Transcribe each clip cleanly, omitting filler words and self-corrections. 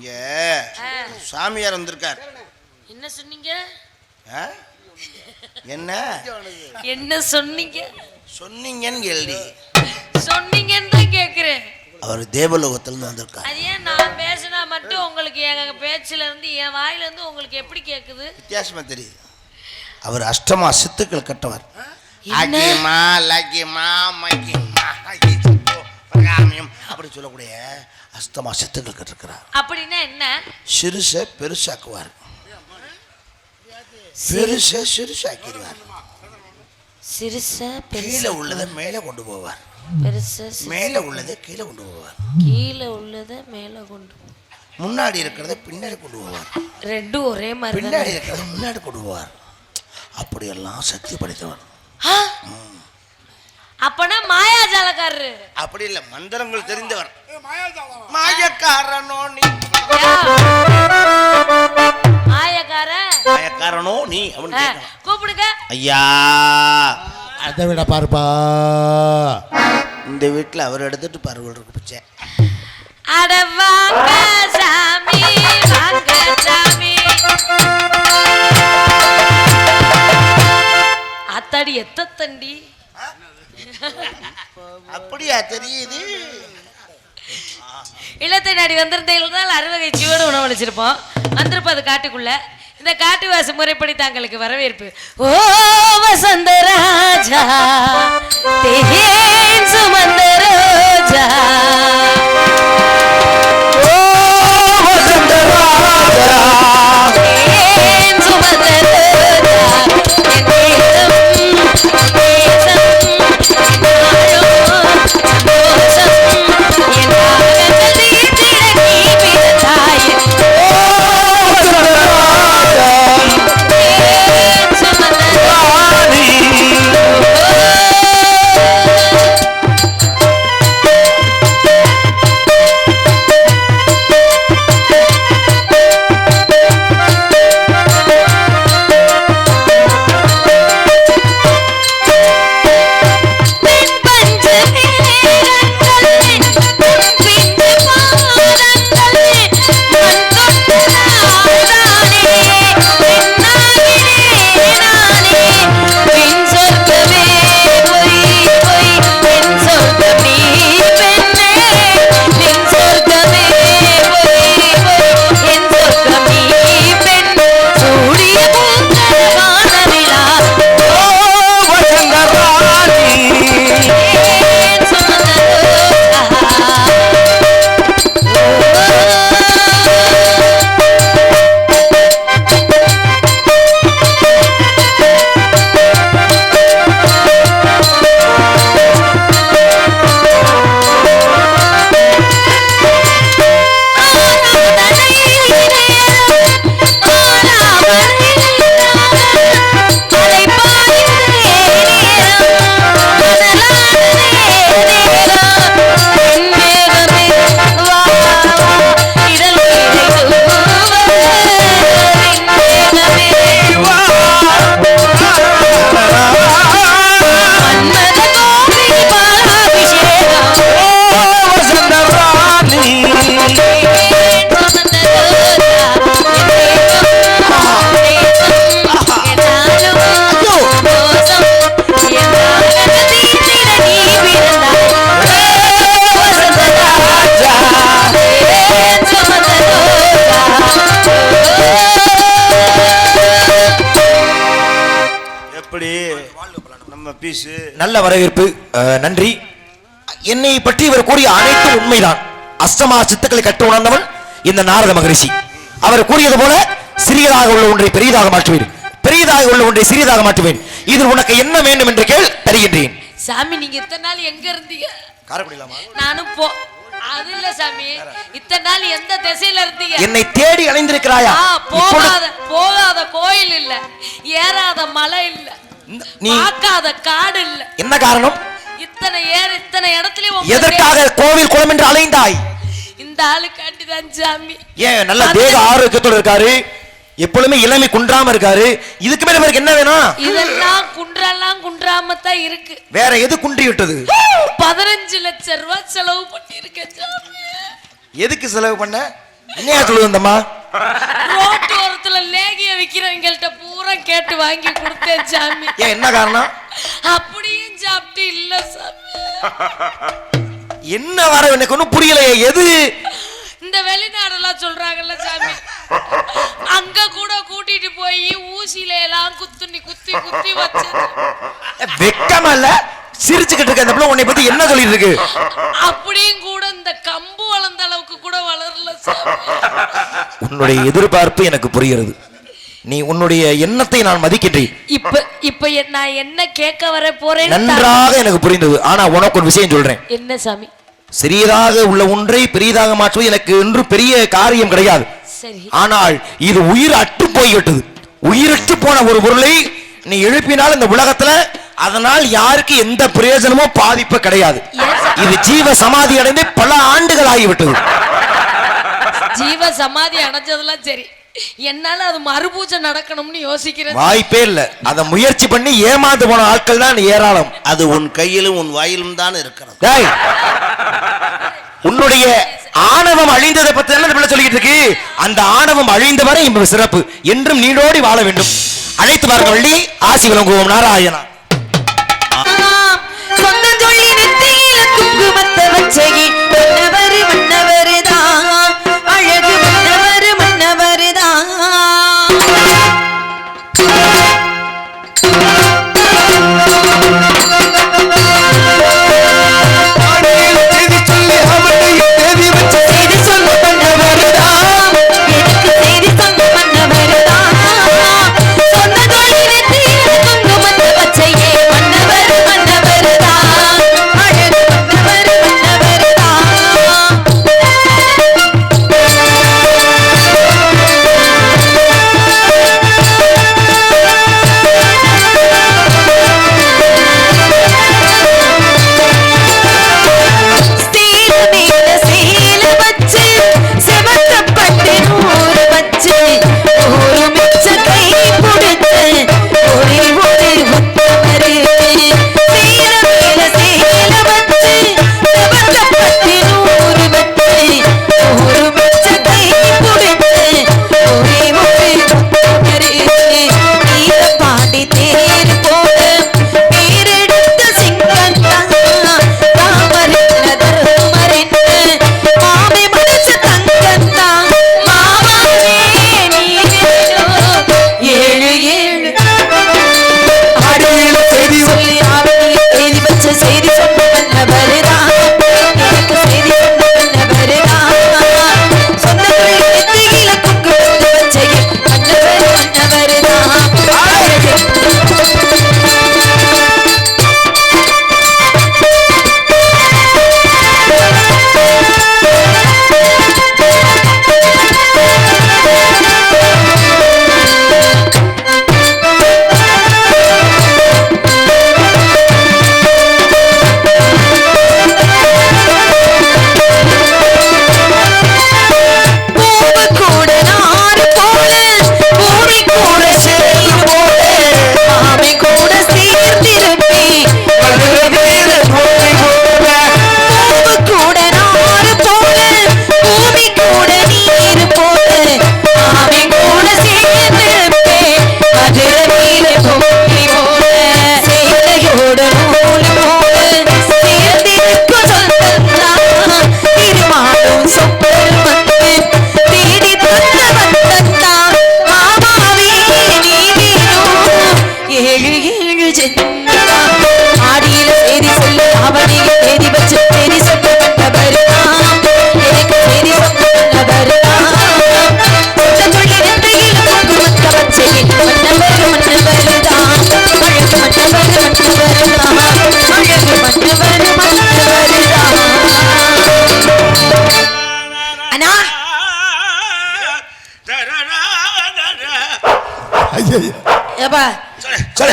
இங்க சாமியார் வந்திருக்கார். என்ன சொன்னீங்க? என்ன என்ன சொன்னீங்க? சொன்னீங்கன்னு கேள்வி. சொன்னீங்கன்னு தான் கேக்குறேன். அவர் தேவலோகத்திலிருந்து வந்திருக்கார். அது ஏன் நான் பேசினா மட்டும் உங்களுக்கு எங்க பேச்சுல இருந்து என் வாயில இருந்து உங்களுக்கு எப்படி கேக்குது? வித்தியாசமா தெரியுது. அவர் அஷ்டமா சித்துக்கள் கட்டவர். அகிமா லகிமா மகிமா அப்படி சொல்லக்கூடிய அஷ்டமா சித்துக்கள் கட்டிருக்கிறார். அப்படின்னா என்ன? சிறுச பெருசாக்குவார், பெருச சிறுசாக்கிடுவார், கீழே உள்ளதை மேலே கொண்டு போவார், மேலே உள்ளதை கீழே கொண்டு போவார், கீழே உள்ளதை மேலே கொண்டு முன்னாடி இருக்கிறத பின்னாடி கொண்டு போவார், ரெண்டும் ஒரே மாதிரி, பின்னாடி இருக்கிறத முன்னாடி கொண்டு போவார். அப்படியெல்லாம் சக்தி படைத்தவர். அப்பனா மாயாஜாலக்காரரு. அப்படி இல்ல, மந்திரங்கள் தெரிந்தவர். மாயக்காரனோ நீ, மாயக்காரனோ நீ கூப்பிடுங்க. ஐயா அதை விட பாருப்பா, இந்த வீட்டுல அவர் எடுத்துட்டு பருவல் பிச்சை. அட வாங்க சாமி, வாங்க சாமி. அத்தாடி எத்த தண்டி. அப்படியா தெரியுது? இல்லத்தை நாடி வந்திருந்தால் அறுவகை ஜீவன உணவளிச்சிருப்போம். வந்திருப்பது காட்டுக்குள்ள. இந்த காட்டுவாசி முறைப்படி தாங்களுக்கு வரவேற்பு. ஓ வசந்த ராஜா தேன் சுமந்த ரோஜா, ஓ வசந்த ராஜா தேன் சுமந்த ரோஜா, நல்ல வரவேற்பு, நன்றி. என்னை பற்றி இவர் கூறிய அனைத்தும் உண்மைதான். அஷ்டமா சித்துக்களை கற்று உணர்ந்தவன் இந்த நாரத மகரிஷி. அவர் கூறியது போல சிறியதாக உள்ள ஒன்றை பெரியதாக மாற்றுவேன், பெரியதாக உள்ள ஒன்றை சிறியதாக மாற்றுவேன். இது உனக்கு என்ன வேண்டும் என்று கேள், தருகின்றேன். சாமி நீங்க இத்தனை நாள் எங்க இருந்தீங்க? காரக்குடிலாமா? நானும் அது இல்ல சாமி, இத்தனை நாள் எந்த திசையில இருந்தீங்க? என்னை தேடி அலைந்திருக்கிறாயா? போகாத கோயில் இல்ல, ஏறாத மலை இல்ல, நீ பார்க்காத காடு இல்ல. என்ன காரணம்? இத்தனை இடத்துல எதற்காக கோவில் குளம் என்று அலைந்தாய்? இந்த ஆளுக்காண்டி தான் சாமி. ஏன் நல்ல தேக ஆரோக்கியத்தோட இருக்காரு, எப்பொழுதுமே இளமை குன்றாம இருக்காரு. இதுக்கு மேல இவருக்கு என்ன வேணும்? இதெல்லாம் குன்றாம தான் இருக்கு. வேற எது குன்றி விட்டது? 15 லட்சம் ரூபாய் செலவு பண்ணி இருக்கேன் சாமி. எதுக்கு செலவு பண்ண? என்னையா சொல்லுது அந்தம்மா? ரோட்டு ஓரத்துல லேகிய விக்கிறவங்கள்ட்ட பூரா கேட்டு வாங்கி கொடுத்தேன் சாமி. ஏன் என்ன காரணம்? அப்படியும் சாப்பிட்டு இல்ல சாமி. என்ன வர எனக்கு ஒன்றும் புரியலையே. எது இந்த வெளிநாடெல்லாம் சொல்றாங்கல்ல சாமி, அங்க கூட கூட்டிட்டு போய் ஊசியில எல்லாம் குத்தி குத்தி குத்தி வச்சு வெக்கமா இல்ல? சிரிச்சுக்கிட்டு இருக்க அந்த பிள்ளை உன்னை பத்தி என்ன சொல்லிட்டு இருக்கு? அப்படியும் கூட இந்த கம்பு வளர்ந்த அளவுக்கு கூட வளரல சாமி. உன்னுடைய எதிர்பார்ப்பு எனக்கு புரிகிறது. நீ உன்னுடைய எண்ணத்தை நான் மதிக்கின்றேன். இப்ப நான் என்ன கேட்க வர போறேன் நன்றாக எனக்கு புரிந்தது. ஆனா உனக்கு ஒரு விஷயம் சொல்றேன். என்ன சாமி? சிறியதாக உள்ள ஒன்றை பெரியதாக மாற்றுவது எனக்கு என்று பெரிய காரியம் கிடையாது. சரி. ஆனால் இது உயிர் அற்று போய்விட்டது. உயிரற்று போன ஒரு பொருளை நீ எழுப்பினால் இந்த உலகத்துல அதனால் யாருக்கு எந்த பிரயோஜனமோ பாதிப்பு கிடையாது. இது ஜீவ சமாதி அடைந்து பல ஆண்டுகள் ஆகிவிட்டது. ஜீவ சமாதி அடைஞ்சதெல்லாம் சரி, என்னால அது மறுபூஜை நடக்கணும்னு யோசிக்கிறேன். வாய்ப்பே இல்ல. அத முயற்சி பண்ணி ஏமாந்து போன ஆட்கள் தான் ஏராளம். அது உன் கையிலும் உன் வாயிலும் தான் இருக்கிறது. உன்னுடைய ஆணவம் அழிந்ததை பத்தி என்ன சொல்லிட்டு இருக்கு? அந்த ஆணவம் அழிந்தவரை இன்ப சிறப்பு என்றும் நீடோடி வாழ வேண்டும். அழைத்து பாருங்கள் வள்ளி. ஆசி வழங்குவோம் நாராயணா. சொந்தம் சொல்லி நெத்தியில குங்குமத்தை வச்சகி மன்னவரு மன்னவருதான், அழகு மன்னவரு மன்னவருதான்.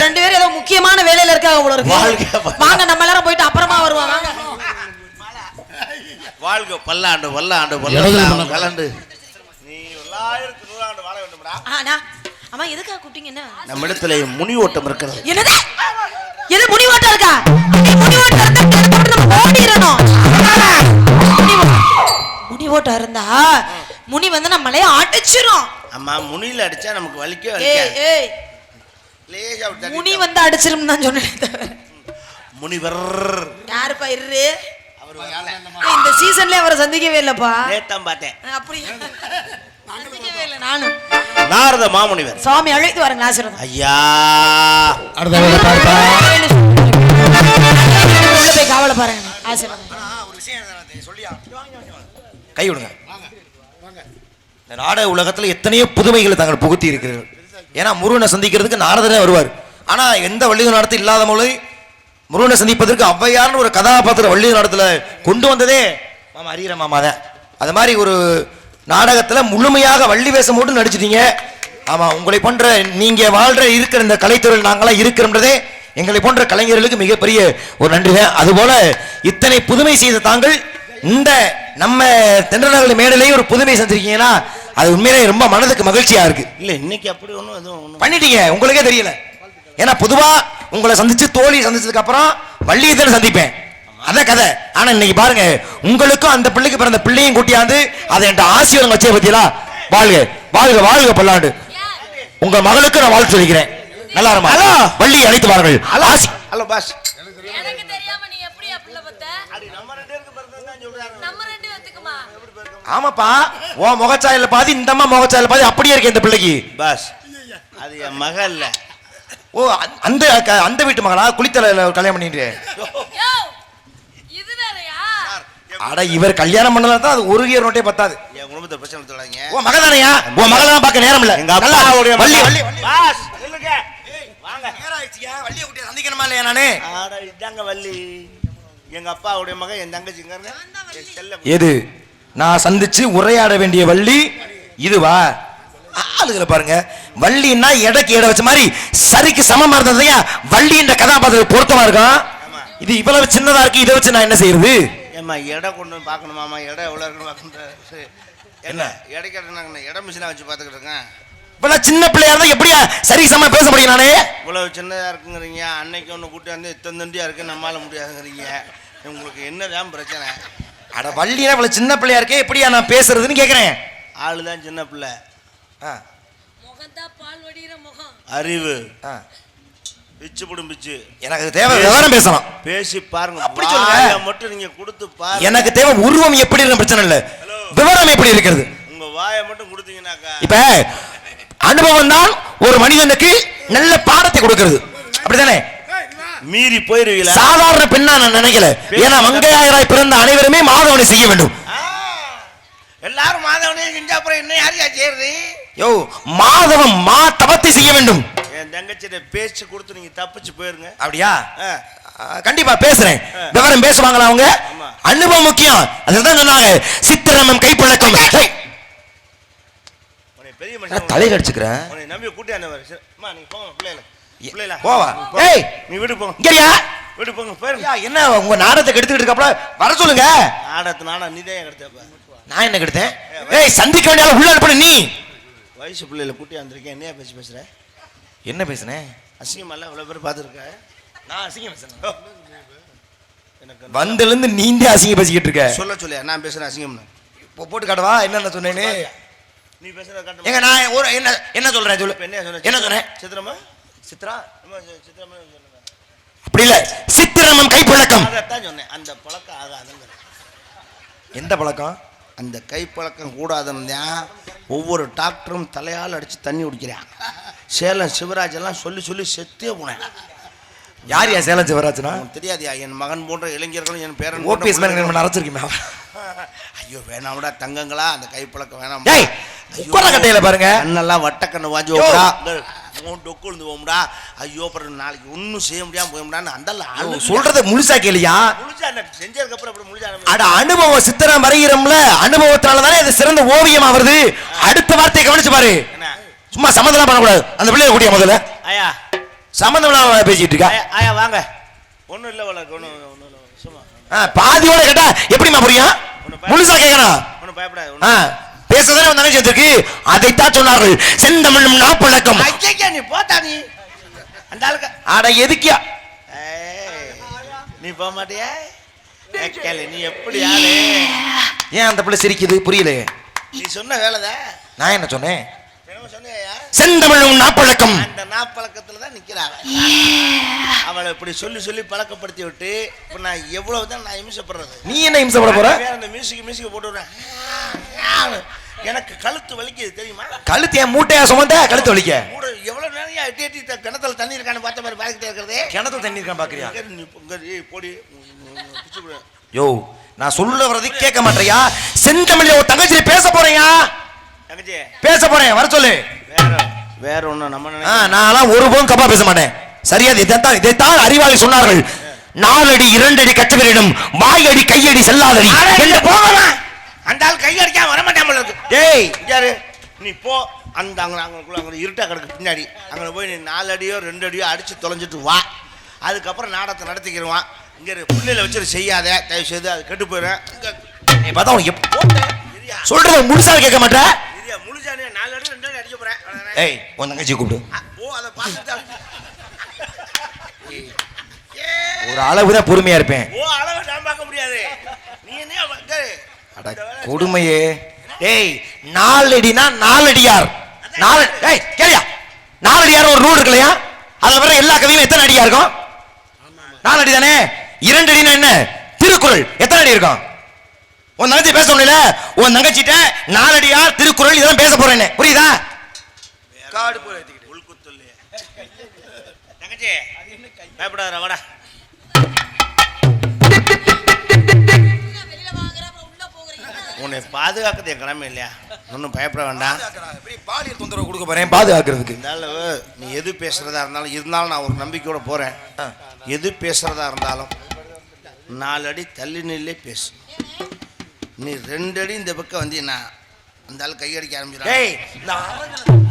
ரெண்டு பேரும் ஏதோ முக்கியமான வேலையில இருக்காங்க போல இருக்கு. வாங்க நம்ம எல்லாரும் போயிட்டு அப்புறமா வருவோம். வாங்க. வாழ்க பல்லாண்டு வல்லாண்டு வல்லாண்டு கலண்டு நீ 1100 ஆண்டு வாழ வேண்டும்டா. அம்மா எதுக்காக கூப்பிட்டீங்க? என்ன நம்மிடத்துல முனி ஓட்டம் இருக்கிறது. என்னது? எது முனி ஓட்டம் இருக்கா? முனி ஓட்டம் இருந்தா நம்ம ஓடிரணும். முனி ஓட்டம் இருந்தா முனி வந்து நம்மளே அடிச்சிரும். அம்மா முனியில அடிச்சா நமக்கு வலிக்கவே ஏய் வலிக்காது. ஏய் லேசா அப்படி தட்டி முனி வந்து அடிச்சிரும் தான் சொன்னேன். முனிவர் யாருப்பா இரு? அவர் வரல. இந்த சீசன்ல அவரை சந்திக்கவே இல்லப்பா. நேத்தான் பார்த்தேன். அப்படியே சந்திக்கவே இல்லை நானும். நாரத மாமுனிவர் சுவாமி அழைத்து வரங்க ஆசீர்வாதம். ஐயா அடுத்த வேலை பார்ப்பா. உள்ள போய் காவல பாருங்க ஆசீர்வாதம். ஒரு விஷயம் சொல்லியா கை விடுங்க. இந்த நாடக உலகத்துல எத்தனையோ புதுமைகளை தாங்கள் புகுத்தி இருக்கிறீர்கள். ஏன்னா முருகனை சந்திக்கிறதுக்கு நாரதரே வருவார். ஆனா எந்த வள்ளிய நடத்த இல்லாத போது முருகனை சந்திப்பதற்கு ஔவையார்னு ஒரு கதாபாத்திரம் வள்ளிய நடத்துல கொண்டு வந்ததே மாமா அரியர மாமா தான். அது மாதிரி ஒரு நாடகத்துல முழுமையாக வள்ளி வேஷம் போட்டு நடிச்சிட்டீங்க. ஆமா, உங்களை போன்ற நீங்க வாழ்ற இருக்கிற இந்த கலைத்துறையில் நாங்களாம் இருக்கிறோம்ன்றதே எங்களை போன்ற கலைஞர்களுக்கு மிகப்பெரிய ஒரு நன்றி தான். அதுபோல இத்தனை புதுமை செய்த தாங்கள் இந்த நம்ம தென்றநகர் மேடையிலேயே ஒரு புதுமை செஞ்சிருக்கீங்கன்னா அது உண்மையிலே ரொம்ப மனதுக்கு மகிழ்ச்சியா இருக்கு. இல்ல இன்னைக்கு அப்படி ஒண்ணும் பண்ணிட்டீங்க, உங்களுக்கே தெரியல. ஏன்னா பொதுவா உங்களை சந்திச்சு தோழி சந்திச்சதுக்கு அப்புறம் வள்ளியை தான் சந்திப்பேன், அதான் கதை. ஆனா இன்னைக்கு பாருங்க, உங்களுக்கும் அந்த பிள்ளைக்கு பிறந்த பிள்ளையும் கூட்டியாந்து அதை என் ஆசீர்வாதம் வச்சே பத்தியா. வாழ்க வாழ்க வாழ்க பல்லாண்டு. உங்க மகளுக்கு நான் வாழ்த்து சொல்லிக்கிறேன். நல்லா இருமா. ஹலோ வள்ளி அழைத்து வாருங்கள். Hello hello boss. எனக்கு தெரியாம நீ எப்படி அப்பள பத்த? நம்ம ரெண்டு பேருக்கு பிறந்தது தான் சொல்றாங்க. நம்ம ரெண்டு பேத்துக்குமா? ஆமாப்பா, உன் முகச்சாயல பாதி இந்த அம்மா முகச்சாயல பாதி அப்படியே இருக்கு இந்த பிள்ளைக்கு. பாஸ் அது என் மகள் இல்ல. ஓ அந்த அந்த வீட்டு மகளா? குளித்தல கல்யாணம் பண்ணிட்டு. யோ இது வேறயா? அட இவர் கல்யாணம் பண்ணலாம் தான் அது ஒரு இயர் நோட்டே பத்தாது. என் குடும்பத்தை பிரச்சனை தொடாதீங்க. ஓ மகதானையா? ஓ மகளெல்லாம் பார்க்க நேரம் இல்ல. எங்க அப்பாவுடைய வள்ளி வள்ளி பாஸ் சொல்லுங்க. வாங்க. வள்ளிய குட்டிய சந்திக்கணுமா இல்லையா நானே? ஆட இதாங்க வள்ளி. எங்க அப்பாவுடைய மகன் என் தங்கச்சிங்கங்க. என் செல்ல எது நான் சந்திச்சு உரையாட வேண்டிய வள்ளி இதுவா? ஆளுகளை பாருங்க, வள்ளின்னா எடைக்கு எடை வச்ச மாதிரி சரிக்கு சமமா இருந்ததையா வள்ளின்ற கதாபாத்திரம் பொருத்தமா இருக்கும். இது இவ்வளவு சின்னதா இருக்கு, இதை வச்சு நான் என்ன செய்யறது? ஏம்மா எடை கொண்டு பார்க்கணுமாமா? எடை எவ்வளோ இருக்குன்னு பார்க்கணும். என்ன எடை கேட்டேன், எடை மிஷினா வச்சு பார்த்துக்கிட்டு இருக்கேன். இப்ப சின்ன பிள்ளையா இருந்தா எப்படியா சரி சமமா பேச முடியும்? நானே இவ்வளவு சின்னதா இருக்குங்கிறீங்க, அன்னைக்கு ஒன்று கூட்டி வந்து இத்தனை தண்டியா இருக்கு நம்மளால முடியாதுங்கிறீங்க. உங்களுக்கு என்னதான் பிரச்சனை? அட வள்ளியா இவ்வளவு சின்ன பிள்ளையா இருக்கே, எப்படியா நான் பேசுறதுன்னு கேக்குறேன். ஆளுதான் சின்ன பிள்ளை, முகந்தா பால் வடிகிற முகம். அறிவு பிச்சு புடும் பிச்சு. எனக்கு தேவை விவரம் பேசலாம். பேசி பாருங்க. அப்படி சொல்லுங்க. மட்டும் நீங்க கொடுத்து பாருங்க. எனக்கு தேவை உருவம் எப்படி இருக்கு பிரச்சனை இல்ல, விவரம் எப்படி இருக்கிறது. உங்க வாயை மட்டும் கொடுத்தீங்கன்னாக்கா இப்ப அனுபவம் தான் ஒரு மனிதனுக்கு நல்ல பாடத்தை கொடுக்கிறது, அப்படித்தானே? மீறி போயிருவீங்களா? சாதாரண பெண்ணா நான் நினைக்கல. ஏன்னா மங்கையாயராய் பிறந்த அனைவருமே மாதவனை செய்ய வேண்டும். எல்லாரும் மாதவனே செஞ்சா அப்புறம் என்ன யாரையா செய்யறது? யோ மாதவம் மா தவத்தை செய்ய வேண்டும். என் தங்கச்சிட்ட பேச்சு கொடுத்து நீங்க தப்பிச்சு போயிருங்க. அப்படியா? கண்டிப்பா பேசுறேன். விவரம் பேசுவாங்களா அவங்க? அனுபவம் முக்கியம். அதுதான் சொன்னாங்க சித்திரமம் கைப்பழக்கம். பெரிய மனுஷன் தலையில அடிச்சுக்கிறேன். உன்னை நம்பி கூட்டியாந்தவர். அம்மா நீ போங்க பிள்ளைல. பிள்ளைல போவா. ஏய் நீ வீட்டுக்கு போங்க. இங்கயா வீட்டுக்கு போங்க போயிருங்க. என்ன உங்க நாடகத்தை கெடுத்துக்கிட்டு இருக்காப்ல, வர சொல்லுங்க. நாடகத்து நாடா நீதான் எடுத்தப்ப. நான் என்ன கெடுத்தேன்? ஏய் சந்திக்க வேண்டிய உள்ள அனுப்பி நீ. வயசு பிள்ளைல கூட்டியாந்திருக்கேன், என்னையா பேசுற? என்ன பேசுனேன்? அசிங்கமல்ல இவ்வளவு பேர் பார்த்துருக்க. நான் அசிங்கம் பேசுறேன். எனக்கு வந்தல இருந்து நீந்தே அசிங்கம் பேசிக்கிட்டு இருக்க. சொல்ல சொல்லியா நான் பேசுறேன் அசிங்கம்னு? போட்டு காட்டவா என்னென்ன சொன்னேன்னு? நீ பேசுற காட்டு. எங்க நான் ஒரு என்ன என்ன சொல்றேன் சொல்லு. என்ன சொன்ன? என்ன சொன்னேன்? சித்திரமா சித்ரா சித்திரமா சொல்லுங்க. அப்படி இல்ல, சித்திரமம் கைப்பழக்கம். அதான் சொன்னேன், அந்த பழக்கம் ஆகாதுங்க. எந்த பழக்கம்? அந்த கைப்பழக்கம் கூடாதுன்னு ஒவ்வொரு டாக்டரும் தலையால் அடிச்சு தண்ணி குடிக்கிறான். சேலம் சிவராஜ் எல்லாம் சொல்லி சொல்லி செத்தே போனேன். யார் யா சேலம் சிவராஜ்னா? தெரியாதியா? என் மகன் போன்ற இளைஞர்களும் என் பேரன் ஓபிஎஸ் மேல அரைச்சிருக்கீங்க. ஐயோ வேணாம்டா தங்கங்களா, அந்த கைப்பழக்கம் வேணாம். டேய் உட்கார கட்டையில பாருங்க, கண்ணெல்லாம் வட்டக்கண்ணு வாஞ்சி போடா, டொக்கு விழுந்து போகும்டா. ஐயோ அப்புறம் நாளைக்கு ஒன்னும் செய்ய முடியாம போயும்டான்னு அந்த சொல்றத முழுசா கேளியா? முழுசா செஞ்சதுக்கு அப்புறம் அப்படி முழுசா. அட அனுபவம் சித்திரம் வரைகிறோம்ல, அனுபவத்தாலதானே இது சிறந்த ஓவியமா வருது. அடுத்த வார்த்தையை கவனிச்சு பாரு. சும்மா சம்மந்தம் பண்ணக்கூடாது. அந்த பிள்ளைய கூட்டிய முதல்ல. ஐயா சம்பந்தம் பேசிட்டு இருக்கா? ஐயா வாங்க. ஒண்ணும் இல்ல வளர்க்க ஒண்ணு சும்மா பாதியோட கேட்டா எப்படிமா புரியும்? முழுசா கேட்கணும். ஒன்னும் பயப்படாது. பேசுறதே ஒரு நினைச்சு இருக்கு. அதைத்தான் சொன்னார்கள் செந்தமிழும் நாப்பழக்கம். நீ போட்டா நீ அந்த ஆளுக்கு. அட எதுக்கியா நீ போக மாட்டியா? நீ எப்படி ஆளு? ஏன் அந்த பிள்ளை சிரிக்குது புரியல? நீ சொன்ன வேலைதான். நான் என்ன சொன்னேன்? என்னமோ சொன்னியா? செந்தமிழும் நாப்பழக்கம். அந்த நாப்பழக்கத்துல தான் நிக்கிறாங்க. அவளை இப்படி சொல்லி சொல்லி பழக்கப்படுத்தி விட்டு இப்ப நான் எவ்வளவுதான் நான் இம்சப்படுறது. நீ என்ன இம்சப்பட போற? அந்த மியூசிக் போட்டு விடுறேன். எனக்கு கழுத்து வலிக்குது தெரியுமா? கழுத்து என் மூட்டையா சுமந்த கழுத்து வலிக்க? எவ்வளவு நேரம் எட்டி கிணத்துல தண்ணி இருக்கான்னு பார்த்த மாதிரி பார்த்துட்டே இருக்கிறதே. கிணத்துல தண்ணி இருக்கான்னு பாக்குறியா? போடி. யோ, நான் சொல்ல வரதை கேட்க மாட்டேயா? செந்தமிழ்ல ஒரு தங்கச்சி பேச போறேயா? தங்கச்சி பேச போறேன், வர சொல்லு. வேற ஒண்ணு நம்ம நான்லாம் ஒருபோதும் தப்பா பேச மாட்டேன். சரியா? இதைத்தான் அறிவாளி சொன்னார்கள். 4 அடி 2 அடி கற்றவரிடம் வாய் அடி கையடி செல்லாதடி என்று போகலாம். அந்த ஆள் கை அடிக்காம வர மாட்டாம இருக்கு. டேய் யாரு நீ போ. அந்த அங்கே இருட்டா கிடக்கு பின்னாடி அங்கே போய் நீ 4 அடியோ 2 அடியோ அடிச்சு தொலைஞ்சிட்டு வா. அதுக்கப்புறம் நாடகத்தை நடத்திக்கிடுவான். இங்கே பிள்ளையில வச்சுட்டு செய்யாத, தயவு செய்து அது கெட்டு போயிடும். நீ பார்த்தா உனக்கு சொல்றத முழுசா கேட்க மாட்டேன். முழுசானே 4 அடி 2 அடி அடிக்க போறேன். ஏய், உன் தங்கச்சி கூப்பிடு. ஓ, அதை பார்த்துட்டு ஒரு அளவுதான் பொறுமையா இருப்பேன். ஓ, அளவை நான் பார்க்க முடியாது. நீ என்ன அட கொடுமையே. டேய், 4 அடினா 4 அடியார். 4 டேய் கேளியா? 4 அடியார் ஒரு ரூல் இருக்குலையா? அதுல வர எல்லா கவியும் எத்தனை அடியா இருக்கும்? 4 அடி தானே. 2 அடினா என்ன? திருக்குறள் எத்தனை அடி இருக்கும்? உன் தங்கச்சி பேச முடியல. உன் தங்கச்சிட்ட 4 அடியார் திருக்குறள் இதெல்லாம் பேச போறேன்னு புரியுதா? காடு போல உள்குத்துல்லையே. தங்கச்சி பயப்படாத, வாடா. உன்னை பாதுகாக்கிறது என் கடமை இல்லையா? ஒன்றும் பயப்பட வேண்டாம். பாலியல் தொந்தரவு கொடுக்க போறேன் பாதுகாக்கிறதுக்கு. இருந்தாலும் நீ எது பேசுறதா இருந்தாலும் நான் ஒரு நம்பிக்கையோட போறேன். எது பேசுறதா இருந்தாலும் 4 அடி தள்ளி நில்லே பேசு. நீ 2 அடி இந்த பக்கம் வந்தீங்கன்னா அந்த ஆள் கையடிக்க ஆரம்பிச்சிடும்.